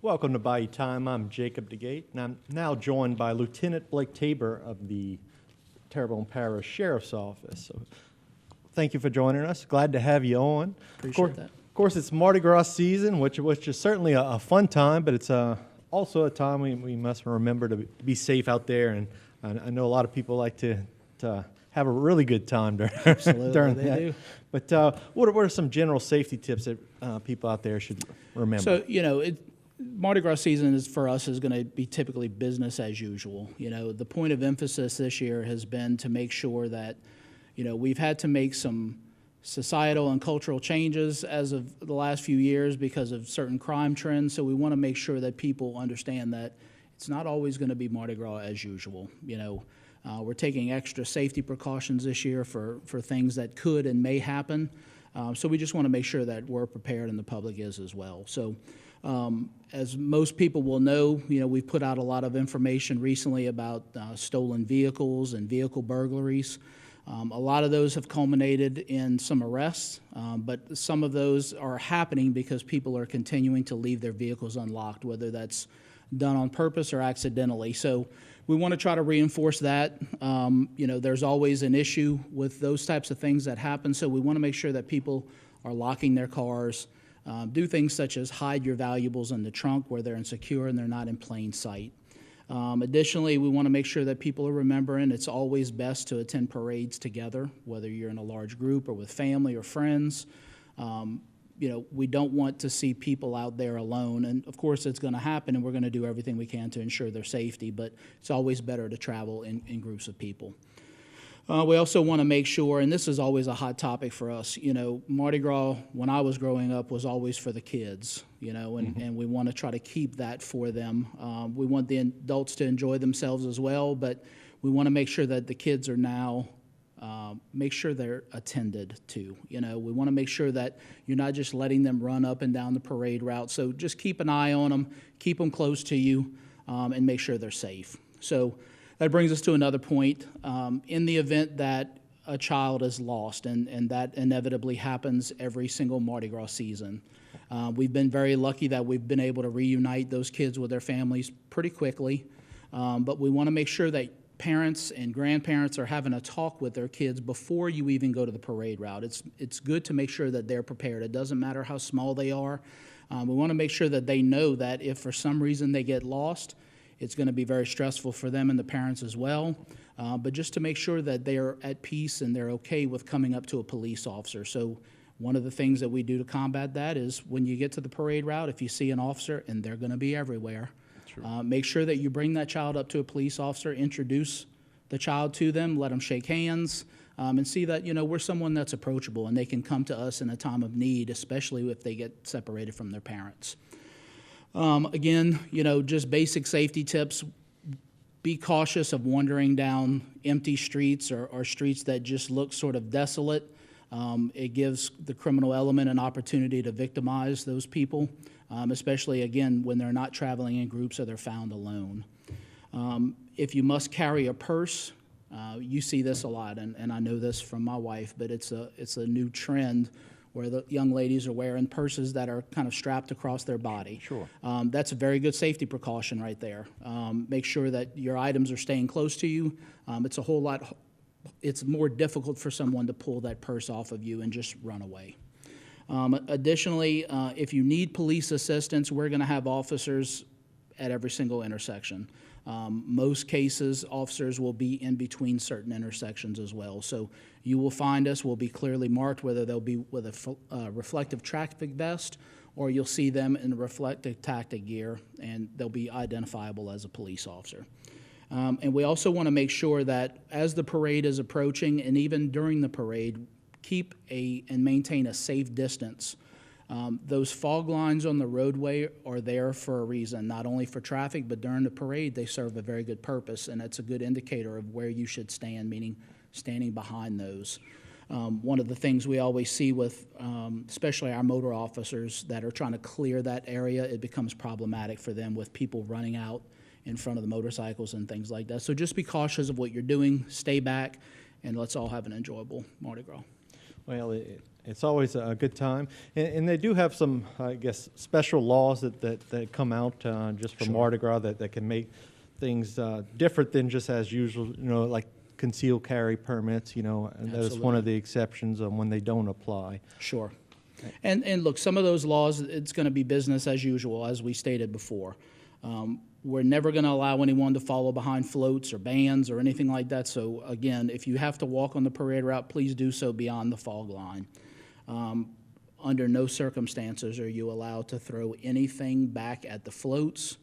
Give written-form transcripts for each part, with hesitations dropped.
Welcome to Bayou Time. I'm Jacob DeGate, and I'm now joined by Lieutenant Blake Tabor of the Terrebonne Parish Sheriff's Office. So thank you for joining us. Glad to have you on. Appreciate that. Of course, it's Mardi Gras season, which is certainly a fun time, but it's also a time we must remember to be safe out there. And I know a lot of people like to have a really good time during Absolutely, that. do. But what are some general safety tips that people out there should remember? So, Mardi Gras season for us is going to be typically business as usual. The point of emphasis this year has been to make sure that, we've had to make some societal and cultural changes as of the last few years because of certain crime trends. So we want to make sure that people understand that it's not always going to be Mardi Gras as usual. We're taking extra safety precautions this year for things that could and may happen. So we just want to make sure that we're prepared and the public is as well. So as most people will know, we've put out a lot of information recently about stolen vehicles and vehicle burglaries. A lot of those have culminated in some arrests, but some of those are happening because people are continuing to leave their vehicles unlocked, whether that's done on purpose or accidentally. So we want to try to reinforce that. There's always an issue with those types of things that happen, so we want to make sure that people are locking their cars. Do things such as hide your valuables in the trunk where they're insecure and they're not in plain sight. Additionally, we want to make sure that people are remembering it's always best to attend parades together, whether you're in a large group or with family or friends. We don't want to see people out there alone, and of course it's going to happen, and we're going to do everything we can to ensure their safety, but it's always better to travel in groups of people. We also want to make sure, and this is always a hot topic for us, Mardi Gras, when I was growing up, was always for the kids, and we want to try to keep that for them. We want the adults to enjoy themselves as well, but we want to make sure that the kids are now, make sure they're attended to. We want to make sure that you're not just letting them run up and down the parade route. So just keep an eye on them, keep them close to you, and make sure they're safe. So that brings us to another point. In the event that a child is lost, and that inevitably happens every single Mardi Gras season, we've been very lucky that we've been able to reunite those kids with their families pretty quickly. But we want to make sure that parents and grandparents are having a talk with their kids before you even go to the parade route. It's good to make sure that they're prepared. It doesn't matter how small they are. We want to make sure that they know that if for some reason they get lost, it's going to be very stressful for them and the parents as well, but just to make sure that they're at peace and they're okay with coming up to a police officer. So one of the things that we do to combat that is when you get to the parade route, if you see an officer, and they're going to be everywhere, make sure that you bring that child up to a police officer, introduce the child to them, let them shake hands, and see that, we're someone that's approachable and they can come to us in a time of need, especially if they get separated from their parents. Again, just basic safety tips. Be cautious of wandering down empty streets or streets that just look sort of desolate. It gives the criminal element an opportunity to victimize those people, especially, again, when they're not traveling in groups or they're found alone. If you must carry a purse, you see this a lot, and I know this from my wife, but it's a new trend where the young ladies are wearing purses that are kind of strapped across their body. Sure. That's a very good safety precaution right there. Make sure that your items are staying close to you. It's more difficult for someone to pull that purse off of you and just run away. Additionally, if you need police assistance, we're going to have officers at every single intersection. Most cases, officers will be in between certain intersections as well. So you will find us, we'll be clearly marked, whether they'll be with a reflective traffic vest or you'll see them in reflective tactic gear, and they'll be identifiable as a police officer. And we also want to make sure that as the parade is approaching, and even during the parade, keep and maintain a safe distance. Those fog lines on the roadway are there for a reason, not only for traffic, but during the parade they serve a very good purpose, and it's a good indicator of where you should stand, meaning standing behind those. One of the things we always see with especially our motor officers that are trying to clear that area, it becomes problematic for them with people running out in front of the motorcycles and things like that. So just be cautious of what you're doing, stay back, and let's all have an enjoyable Mardi Gras. Well, it's always a good time, and they do have some, I guess, special laws that come out just for Sure. Mardi Gras that can make things different than just as usual. Like concealed carry permits. And that is one of the exceptions when they don't apply. Sure. And look, some of those laws, it's going to be business as usual, as we stated before. We're never going to allow anyone to follow behind floats or bands or anything like that. So again, if you have to walk on the parade route, please do so beyond the fog line. Under no circumstances are you allowed to throw anything back at the floats,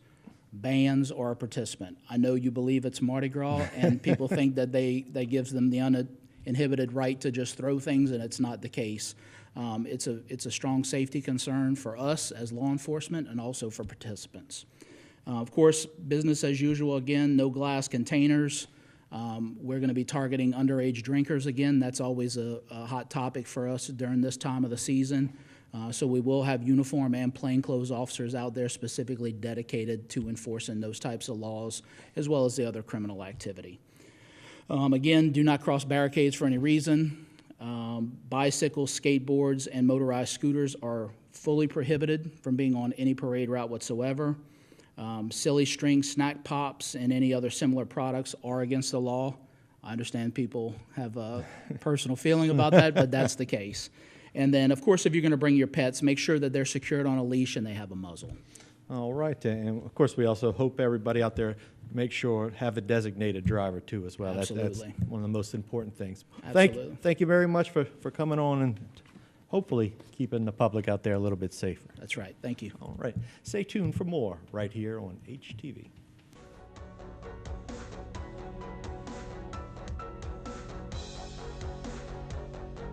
bands, or a participant. I know you believe it's Mardi Gras, and people think that that gives them the uninhibited right to just throw things, and it's not the case. It's a strong safety concern for us as law enforcement and also for participants. Of course, business as usual again, no glass containers. We're going to be targeting underage drinkers again. That's always a hot topic for us during this time of the season. So we will have uniform and plainclothes officers out there specifically dedicated to enforcing those types of laws, as well as the other criminal activity. Again, do not cross barricades for any reason. Bicycles, skateboards, and motorized scooters are fully prohibited from being on any parade route whatsoever. Silly string, snack pops, and any other similar products are against the law. I understand people have a personal feeling about that, but that's the case. And then, of course, if you're going to bring your pets, make sure that they're secured on a leash and they have a muzzle. All right, and of course, we also hope everybody out there make sure have a designated driver too as well. Absolutely. That's one of the most important things. Absolutely. Thank you very much for coming on and hopefully keeping the public out there a little bit safer. That's right. Thank you. All right, stay tuned for more right here on HTV.